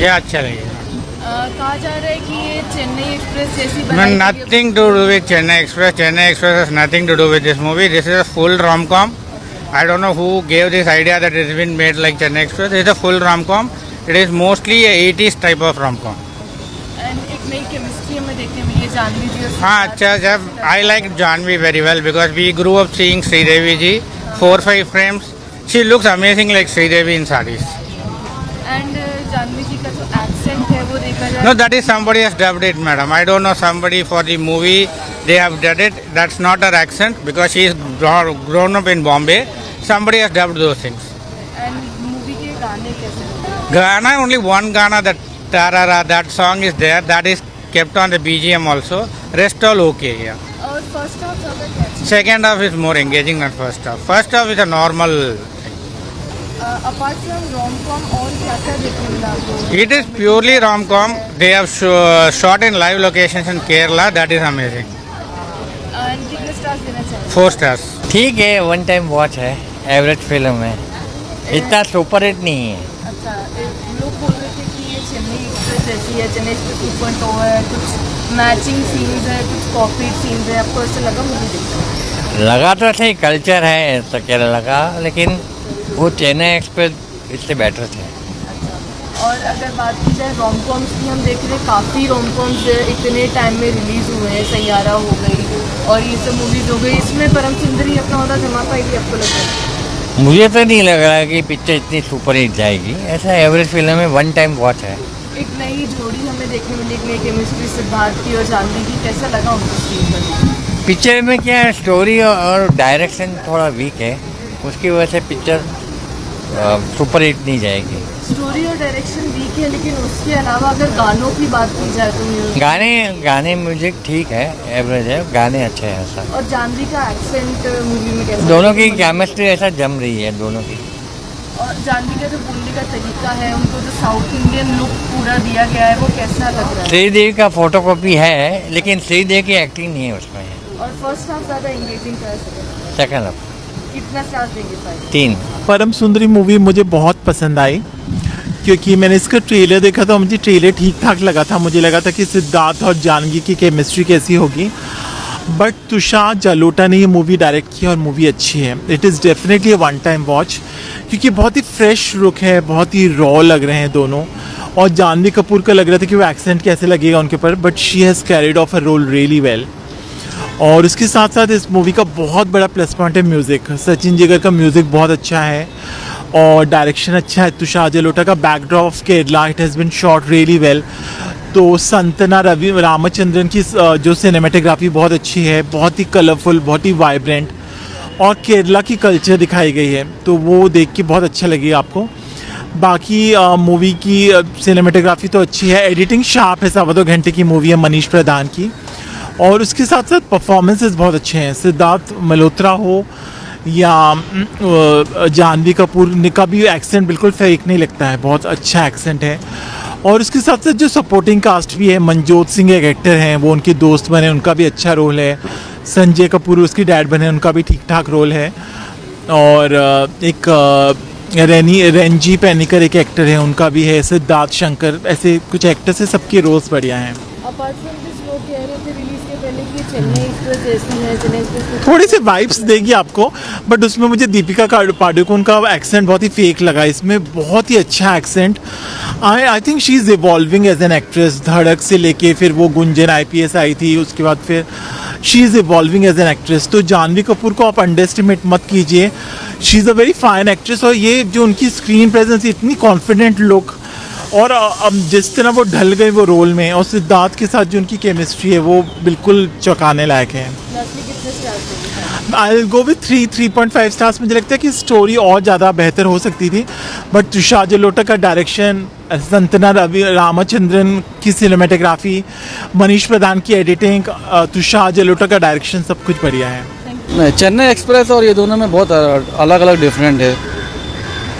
ये अच्छा लगेगा। कहा जा रहा है कि ये चेन्नई एक्सप्रेस जैसी Nothing to do with Chennai Express. Chennai Express has nothing to do with this movie. This is a full rom-com. I don't know who gave this idea that it has been made like Chennai Express. It is a full rom-com. It is mostly a 80s type of rom-com. And एक नई chemistry हमें देखने मिली है जानवी जी और हाँ अच्छा जब I like Janvi very well because we grew up seeing Sridevi ji 4-5 frames. She looks amazing like Sridevi in sarees. And Janhvi ji का जो एक्सेंट है वो देखा जाए No, that is somebody has dubbed it, madam. I don't know somebody for the movie. They have dubbed it. That's not her accent because she is grown up in Bombay. Somebody has dubbed those things. And movie के गाने कैसे लगे? Gana, only one Gana, that Tarara, that song is there. That is kept on the BGM also. Rest all okay, yeah. और first half ज़्यादा कैसे? Second half is more engaging than first half. First half is a normal thing. Apart from rom com और क्या क्या देखने मिला आपको? It is purely rom-com. They have shot in live locations in Kerala. That is amazing. And कितने stars देना चाहिए? 4 stars. ठीक है, वन टाइम वॉच है, एवरेज फिल्म है, इतना सुपर हिट नहीं है। अच्छा लोग बोल रहे थे कि ये चेन्नई एक्सप्रेस जैसी है, चेन्नई एक्सप्रेस 2.0 है, कुछ मैचिंग सीन्स है, कुछ कॉपी सीन्स है, आपको ऐसा लगा मूवी देखकर? लगा तो सही, कल्चर है तो क्या लगा, लेकिन वो चेन्नई एक्सप्रेस इससे बेटर थे। और अगर बात की जाए रोम कॉम्स की, हम देख रहे हैं काफ़ी रोम कॉम्स इतने टाइम में रिलीज़ हुए हैं, सैयारा हो गई और ये सब मूवीज़ हो गई, इसमें परम सुंदरी अपना होता जमा पाएगी, आपको लग रहा है? मुझे तो नहीं लग रहा कि पिक्चर इतनी सुपर हिट जाएगी, ऐसा एवरेज फिल्म है, वन टाइम वॉच है। एक नई जोड़ी हमें देखने मिली, एक नई केमिस्ट्री सिद्धार्थ की और जानवी की, कैसा लगा उनको स्क्रीन पर? पिक्चर में क्या है, स्टोरी और डायरेक्शन थोड़ा वीक है, उसकी वजह से पिक्चर सुपर हिट नहीं जाएगी। स्टोरी और डायरेक्शन वीक है, लेकिन उसके अलावा अगर गानों की बात की जाए तो गाने म्यूजिक ठीक है, एवरेज है, गाने अच्छे हैं ऐसा। और जानवी का एक्सेंट मूवी में कैसा? दोनों की केमिस्ट्री ऐसा जम रही है दोनों की। और जानवी का जो बोलने का तरीका है, उनको जो साउथ इंडियन लुक पूरा दिया गया है, वो कैसा लग रहा है? श्रीदेवी का फोटोकॉपी है, लेकिन श्रीदेवी की एक्टिंग नहीं है उसमें। और फर्स्ट हाफ ज़्यादा एंगेजिंग था, सेकंड हाफ कितना स्टार्स देंगे? 3। परम सुंदरी मूवी मुझे बहुत पसंद आई क्योंकि मैंने इसका ट्रेलर देखा तो मुझे ट्रेलर ठीक ठाक लगा था। मुझे लगा था कि सिद्धार्थ और जानवी की केमिस्ट्री कैसी होगी, बट तुषार जलोटा ने ये मूवी डायरेक्ट की और मूवी अच्छी है। It is definitely a one time watch क्योंकि बहुत ही फ्रेश लुक है, बहुत ही रॉ लग रहे हैं दोनों। और जानवी कपूर का लग रहा था कि वो एक्सेंट कैसे लगेगा उनके ऊपर, but she has carried off a role really well. और उसके साथ साथ इस मूवी का बहुत बड़ा प्लस पॉइंट है म्यूज़िक। सचिन जिगर का म्यूज़िक बहुत अच्छा है और डायरेक्शन अच्छा है। तुषार जलोटा का backdrop of Kerala, it has been shot really well. तो संतना रामचंद्रन की जो सिनेमेटोग्राफी बहुत अच्छी है, बहुत ही कलरफुल, बहुत ही वाइब्रेंट और केरला की कल्चर दिखाई गई है, तो वो देख के बहुत अच्छा लगेगा आपको। बाकी मूवी की सिनेमेटोग्राफी तो अच्छी है, एडिटिंग शार्प है। 2.25 घंटे की मूवी है मनीष प्रधान की, और उसके साथ साथ परफॉर्मेंसेस बहुत अच्छे हैं। सिद्धार्थ मल्होत्रा हो या जानवी कपूर का भी एक्सेंट बिल्कुल फेक नहीं लगता है, बहुत अच्छा एक्सेंट है। और उसके साथ साथ जो सपोर्टिंग कास्ट भी है, मनजोत सिंह एक एक्टर हैं, वो उनके दोस्त बने, उनका भी अच्छा रोल है। संजय कपूर उसकी डैड बने, उनका भी ठीक ठाक रोल है। और एक रेंजी पैनिकर एक एक्टर है, उनका भी है। सिद्धार्थ शंकर, ऐसे कुछ एक्टर्स है, सबके रोल्स बढ़िया हैं। अपार्ट फ्रॉम दिस, लोग कह रहे थे रिलीज के पहले कि चेन्नई एक्सप्रेस जैसी है, चेन्नई एक्सप्रेस थोड़ी सी वाइब्स देगी आपको, बट उसमें मुझे दीपिका पादुकोण का एक्सेंट बहुत ही फेक लगा। इसमें बहुत ही अच्छा accent. I think she is evolving as an actress. Dhadak से लेके फिर वो गुंजन IPS आई थी, उसके बाद फिर she is evolving as an actress. तो जानवी कपूर को आप अंडर एस्टिमेट मत कीजिए, she is a very fine actress. और ये जो उनकी स्क्रीन प्रेजेंस, इतनी कॉन्फिडेंट लुक, और अब जिस तरह वो ढल गए वो रोल में, और सिद्धार्थ के साथ जो उनकी केमिस्ट्री है वो बिल्कुल चौंकाने लायक है। I will go with 3.5 stars. मुझे लगता है कि स्टोरी और ज़्यादा बेहतर हो सकती थी, बट तुषार जलोटा का डायरेक्शन, संतना रामचंद्रन की सिनेमेटोग्राफी, मनीष प्रधान की एडिटिंग, तुषार जलोटा का डायरेक्शन, सब कुछ बढ़िया है। नहीं, चेन्नई एक्सप्रेस और ये दोनों में बहुत अलग अलग डिफरेंट है।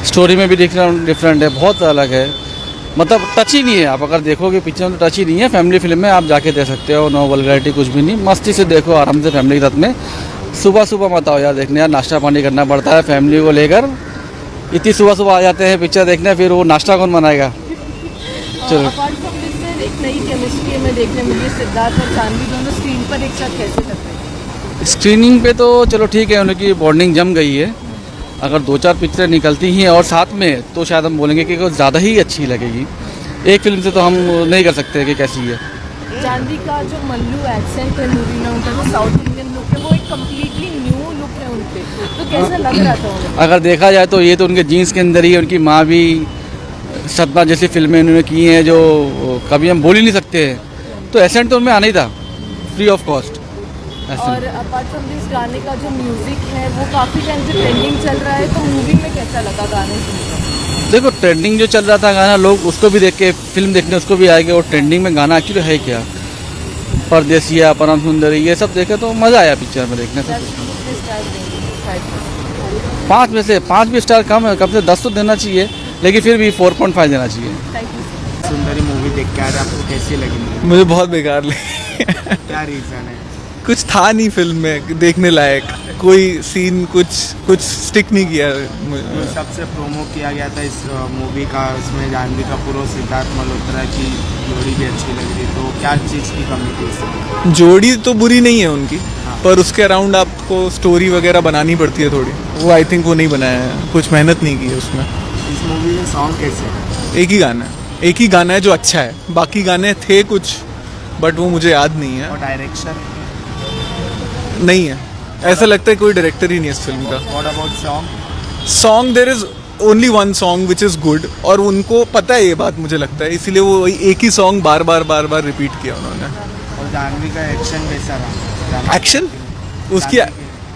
स्टोरी में भी डिफरेंट है, बहुत अलग है। मतलब टच ही नहीं है। आप अगर देखोगे पिक्चर में तो टच ही नहीं है। फैमिली फिल्म में आप जाके देख सकते हो, नो वल्गैरिटी कुछ भी नहीं, मस्ती से देखो आराम से फैमिली के साथ में। सुबह सुबह मत आओ यार देखने, यार नाश्ता पानी करना पड़ता है फैमिली को लेकर। इतनी सुबह सुबह आ जाते हैं पिक्चर देखने, फिर वो नाश्ता कौन बनाएगा? चलो। अपार्ट फ्रॉम दिस सर एक नई केमिस्ट्री हमें देखने मिली, सिद्धार्थ और जानवी दोनों स्क्रीन पर एक साथ कैसे कर रहे हैं? स्क्रीनिंग पे तो चलो ठीक है, उनकी बॉन्डिंग जम गई है। अगर 2-4 पिक्चरें निकलती ही हैं और साथ में, तो शायद हम बोलेंगे कि वो ज़्यादा ही अच्छी लगेगी। एक फिल्म से तो हम नहीं कर सकते कि कैसी है। जानवी का जो मल्लू एक्सेंट है मूवी में, उनका जो साउथ इंडियन लुक है, वो एक कम्प्लीटली न्यू लुक है उनपे, तो कैसा लग रहा था उन्हें? अगर देखा जाए तो ये तो उनके जीन्स के अंदर ही है। उनकी माँ भी सदमा जैसी फिल्में उन्होंने की हैं जो कभी हम बोल ही नहीं सकते हैं, तो एसेंट तो उनमें आना ही था, फ्री ऑफ कॉस्ट। और अपार्ट फ्रॉम दिस गाने का जो म्यूजिक है वो काफ़ी टाइम से ट्रेंडिंग चल रहा है, तो मूवी में कैसा लगा गाने सुनकर? देखो, ट्रेंडिंग जो चल रहा था गाना, लोग उसको भी देख के फिल्म देखने उसको भी आएंगे। और ट्रेंडिंग में गाना एक्चुअली है क्या, परदेसिया, परम सुंदरी, ये सब देखे तो मज़ा आया पिक्चर में देखने से। 5 में से 5 भी स्टार कम है, कम से 10 तो देना चाहिए, लेकिन फिर भी 4.5 देना चाहिए। सुंदरी मूवी देख के आ रहे, आपको कैसी लगी मूवी? मुझे बहुत बेकार लगी। क्या रीज़न है? कुछ था नहीं फिल्म में देखने लायक, कोई सीन कुछ स्टिक नहीं किया मुझे। सबसे प्रोमो किया गया था इस मूवी का, उसमें जानवी कपूर और सिद्धार्थ मल्होत्रा की जोड़ी भी अच्छी लग रही, तो क्या चीज़ की कमी थी इसमें? जोड़ी तो बुरी नहीं है उनकी, पर उसके अराउंड आपको स्टोरी वगैरह बनानी पड़ती है थोड़ी, वो आई थिंक वो नहीं बनाया है, कुछ मेहनत नहीं की है उसमें। इस मूवी में सॉन्ग कैसे है? एक ही गाना है जो अच्छा है, बाकी गाने थे कुछ बट वो मुझे याद नहीं है। और डायरेक्शन? नहीं है, ऐसा लगता है कोई डायरेक्टर ही नहीं है इस फिल्म का। What about song? Song there is only one song which is good, और उनको पता है ये बात, मुझे लगता है, इसीलिए वो एक ही सॉन्ग बार बार रिपीट किया उन्होंने। और जानवी का एक्शन कैसा रहा? एक्शन उसकी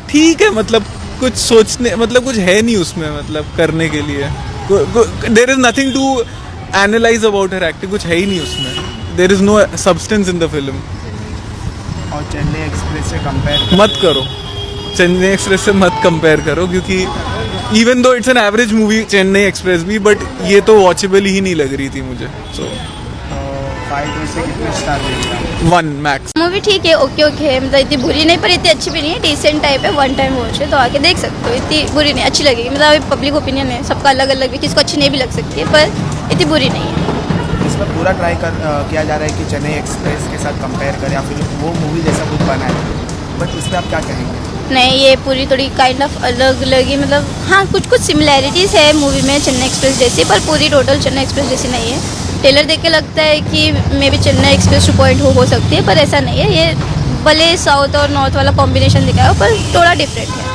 ठीक है, मतलब कुछ सोचने, मतलब कुछ है नहीं उसमें, मतलब करने के लिए there is nothing to analyze about her acting, कुछ है ही नहीं उसमें, there is no substance in the film. और चेन्नई एक्सप्रेस से कंपेयर मत करो, चेन्नई एक्सप्रेस से मत कंपेयर करो, क्योंकि even though it's an average movie Chennai express भी, बट ये तो वॉचेबल ही नहीं लग रही थी मुझे। सो 5 में से कितने स्टार देंगे? 1 मैक्स। मूवी ठीक है, ओके है, मतलब इतनी बुरी नहीं पर इतनी अच्छी भी नहीं है, डिसेंट टाइप है, 1 टाइम वॉच है तो आके देख सकते हो, इतनी बुरी नहीं, अच्छी लगेगी। मतलब अभी पब्लिक ओपिनियन है, सबका अलग अलग है, किसको अच्छी नहीं भी लग सकती है, पर इतनी बुरी नहीं है। इसमें पूरा ट्राई किया जा रहा है कि चेन्नई एक्सप्रेस के साथ कंपेयर करें या फिर वो मूवी जैसा कुछ बना है, बट उस पर आप क्या कहेंगे? नहीं, ये पूरी थोड़ी काइंड ऑफ अलग लगी, मतलब हाँ कुछ सिमिलैरिटीज़ है मूवी में चेन्नई एक्सप्रेस जैसी, पर पूरी टोटल चेन्नई एक्सप्रेस जैसी नहीं है। ट्रेलर देख के लगता है कि मे बी चेन्नई एक्सप्रेस 2.0 हो सकती है, पर ऐसा नहीं है। ये भले साउथ और नॉर्थ वाला कॉम्बिनेशन दिखाया हो, पर थोड़ा डिफरेंट है।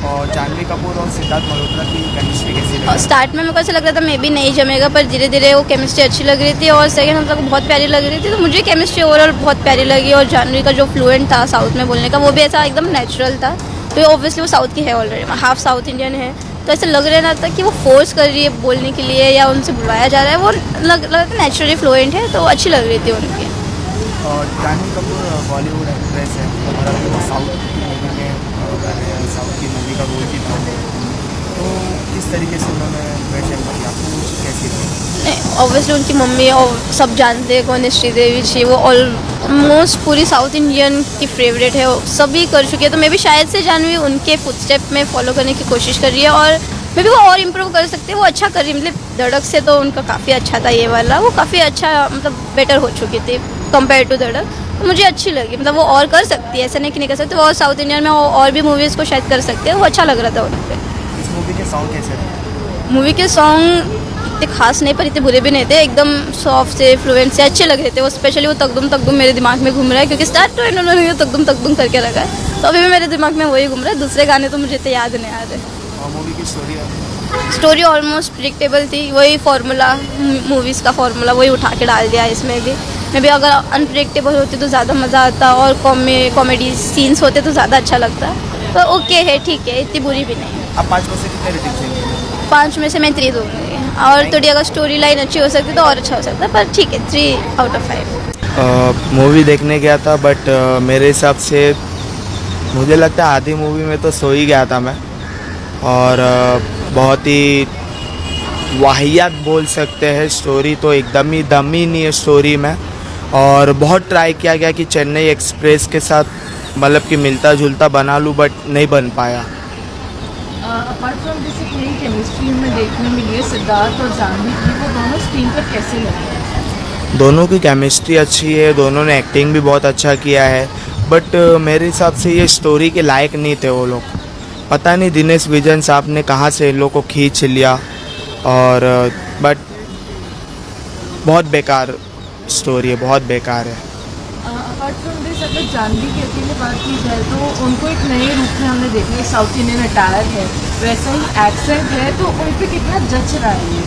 और जानवी कपूर और सिद्धार्थ मल्होत्रा की केमिस्ट्री कैसी और लगी? स्टार्ट में मेरे को ऐसा लग रहा था मे बी नहीं जमेगा, पर धीरे धीरे वो केमिस्ट्री अच्छी लग रही थी, और सेकंड हम लोग को बहुत प्यारी लग रही थी, तो मुझे केमिस्ट्री ओवरऑल बहुत प्यारी लगी। और जानवी का जो फ्लुएंट था साउथ में बोलने का, वो भी ऐसा एकदम नेचुरल था, तो ऑब्वियसली वो साउथ की है, ऑलरेडी हाफ साउथ इंडियन है, तो ऐसा लग रहा था कि वो फोर्स कर रही है बोलने के लिए या उनसे बुलवाया जा रहा है, वो लग रहा था नेचुरली फ्लुएंट है, तो अच्छी लग रही थी उनकी। और जानवी कपूर बॉलीवुड एक्ट्रेस है, और अभी वो साउथ की मूवी में साउथ की मूवी का रोल भी था, तो किस तरीके से उन्होंने प्रेशर किया, आपको कैसी थी? नहीं, ऑब्वियसली उनकी मम्मी और सब जानते हैं कौन है श्रीदेवी जी, वो ऑलमोस्ट पूरी साउथ इंडियन की फेवरेट है, सभी कर चुकी है, तो मैं भी शायद से जानवी उनके फुटस्टेप में फॉलो करने की कोशिश कर रही है, और मे भी वो और इम्प्रूव कर सकते हैं, वो अच्छा कर रही है। मतलब धड़क से तो उनका काफ़ी अच्छा था, ये वाला वो काफ़ी अच्छा, मतलब बेटर हो चुकी थी कंपेयर टू धड़क, तो मुझे अच्छी लगी। मतलब वो और कर सकती है, ऐसा नहीं कि नहीं कर सकती, वो और साउथ इंडियन में और भी मूवीज़ को शायद कर सकते हैं, वो अच्छा लग रहा था उन पर। इस मूवी के सॉन्ग कैसे थे? मूवी के सॉन्ग इतने खास नहीं, पर इतने बुरे भी नहीं थे, एकदम सॉफ्ट से फ्लुएंट से अच्छे लग रहे थे। वो स्पेशली वो तकदुम मेरे दिमाग में घूम रहा है, क्योंकि स्टार्ट तो इन्होंने तकदुम करके रखा है, तो अभी भी मेरे दिमाग में वही घूम रहा है, दूसरे गाने तो मुझे तो याद नहीं आ रहे। और मूवी की स्टोरी ऑलमोस्ट प्रिडिक्टेबल थी, वही फार्मूला, मूवीज़ का फार्मूला वही उठा के डाल दिया इसमें भी। मे बी अगर अनप्रिडिक्टेबल होती तो ज़्यादा मज़ा आता, और कॉमेडी सीन्स होते तो ज़्यादा अच्छा लगता, पर ओके है, ठीक है, इतनी बुरी भी नहीं है। आप 5 में से कितने रेटिंग देंगे? 5 में से मैं 3 दूँगी, और थोड़ी अगर स्टोरी लाइन अच्छी हो सकती तो और अच्छा हो सकता, पर ठीक है, 3 आउट ऑफ 5। मूवी देखने गया था, बट मेरे हिसाब से मुझे लगता है आधी मूवी में तो सो ही गया था मैं, और बहुत ही वाहियात बोल सकते हैं। स्टोरी तो एकदम ही दम ही नहीं है स्टोरी में, और बहुत ट्राई किया गया कि चेन्नई एक्सप्रेस के साथ मतलब कि मिलता जुलता बना लूँ, बट नहीं बन पाया। अपार्ट फ्रॉम दिस एक नई केमिस्ट्री हमें देखने मिली है सिद्धार्थ और जानवी की, वो दोनों स्क्रीन पर कैसे लगे? दोनों की केमिस्ट्री अच्छी है, दोनों ने एक्टिंग भी बहुत अच्छा किया है, बट मेरे हिसाब से ये स्टोरी के लायक नहीं थे वो लोग। पता नहीं दिनेश विजन साहब ने कहाँ से इन लोग को खींच लिया, और बट बहुत बेकार स्टोरी है, बहुत बेकार है। अपार्ट फ्रॉम दिस, अगर जानवी की अकेले बात की जाए तो उनको एक नए रूप में हमने देखा है, साउथ इंडियन अटायर है, वैसा ही एक्सेंट है, तो उन पे कितना जच रहा है ये?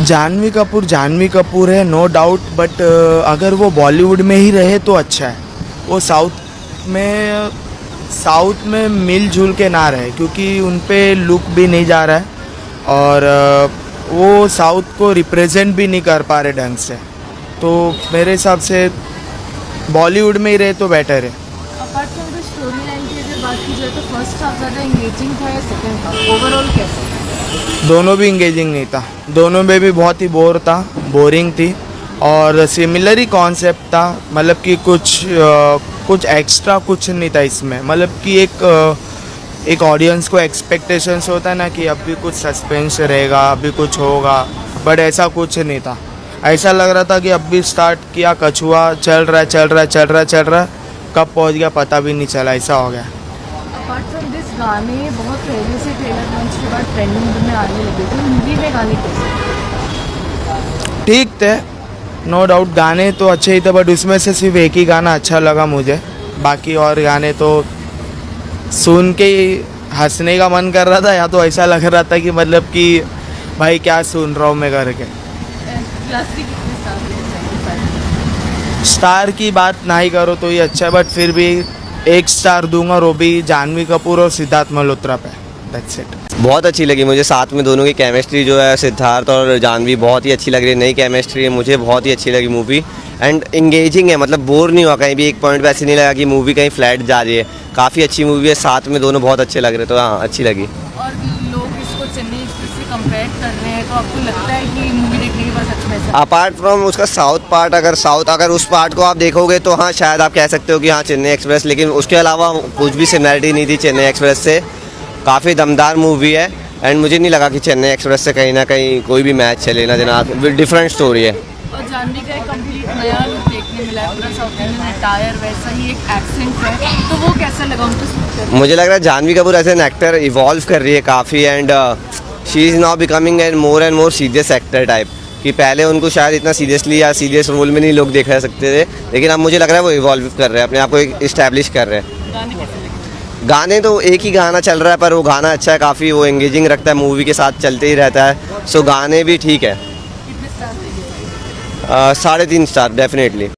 जानवी कपूर है, नो डाउट, बट अगर वो बॉलीवुड में ही रहे तो अच्छा है। वो साउथ में मिलजुल के ना रहे, क्योंकि उन पे लुक भी नहीं जा रहा है, और वो साउथ को रिप्रेजेंट भी नहीं कर पा रहे ढंग से। तो मेरे हिसाब से बॉलीवुड में ही रहे तो बेटर है। Apart from the story line की अगर बात की जाए तो फर्स्ट हाफ ज़्यादा इंगेजिंग था या सेकेंड हाफ, ओवरऑल कैसा? दोनों भी इंगेजिंग नहीं था, दोनों में भी बहुत ही बोरिंग थी, और सिमिलर ही कॉन्सेप्ट था। मतलब कि कुछ एक्स्ट्रा कुछ नहीं था इसमें। मतलब कि एक ऑडियंस को एक्सपेक्टेशंस होता है ना कि अभी कुछ सस्पेंस रहेगा, अभी कुछ होगा, बट ऐसा कुछ नहीं था। ऐसा लग रहा था कि अभी स्टार्ट किया, कछुआ चल रहा है, कब पहुंच गया पता भी नहीं चला, ऐसा हो गया। अपार्ट फ्रॉम दिस, गाने बहुत पहले से ट्रेलर लॉन्च के बाद ट्रेंडिंग में आने लगे थे, मूवी में गाने कैसे? ठीक थे, नो डाउट, गाने तो अच्छे ही थे, बट उसमें से सिर्फ एक ही गाना अच्छा लगा मुझे। बाकी और गाने तो सुन के ही हंसने का मन कर रहा था, या तो ऐसा लग रहा था कि मतलब कि भाई क्या सुन रहा हूँ मैं करके। क्लासिक कितने स्टार देंगे? स्टार की बात नहीं करो तो ही अच्छा है, बट फिर भी 1 स्टार दूंगा, और वो भी जानवी कपूर और सिद्धार्थ मल्होत्रा पे। That's it. बहुत अच्छी लगी मुझे, साथ में दोनों की केमिस्ट्री जो है, सिद्धार्थ और जानवी बहुत ही अच्छी लग रही है, नई केमिस्ट्री है, मुझे बहुत ही अच्छी लगी मूवी। एंड इंगेजिंग है, मतलब बोर नहीं हुआ कहीं भी, एक पॉइंट पे ऐसे नहीं लगा कि मूवी कहीं फ्लैट जा रही है। काफ़ी अच्छी मूवी है, साथ में दोनों बहुत अच्छे लग रहे, तो हाँ अच्छी लगी। और लोग इसको चेन्नई एक्सप्रेस से कंपेयर कर रहे हैं, तो आपको लगता है कि मूवी देखने के बाद सच में ऐसा? अपार्ट फ्रॉम उसका साउथ पार्ट, अगर उस पार्ट को आप देखोगे तो हाँ शायद आप कह सकते हो कि हाँ चेन्नई एक्सप्रेस, लेकिन उसके अलावा कुछ भी सिमिलरिटी नहीं थी चेन्नई एक्सप्रेस से। काफ़ी दमदार मूवी है, एंड मुझे नहीं लगा कि चेन्नई एक्सप्रेस से कहीं ना कहीं कोई भी मैच चले ना देना, डिफरेंट स्टोरी है। और जानवी का एक कंप्लीट नया लुक देखने मिला है, पूरा साउथ इंडियन अटायर, वैसा ही एक एक्सेंट है, तो वो कैसा लगा उनको सूट करके? मुझे लग रहा है Janhvi Kapoor as an actor evolve कर रही है काफ़ी, and she is now becoming and more serious actor type, कि पहले उनको शायद इतना सीरियसली या सीरियस रोल में नहीं लोग देखा सकते थे, लेकिन अब मुझे लग रहा है वो इवॉल्व कर रहे हैं, अपने आप को इस्टेब्लिश कर रहे हैं। गाने कैसे लगे? गाने तो एक ही गाना चल रहा है, पर वो गाना अच्छा है, काफ़ी वो एंगेजिंग रखता है, मूवी के साथ चलते ही रहता है, सो गाने भी ठीक है। कितने स्टार देंगे? 3.5 स्टार डेफिनेटली।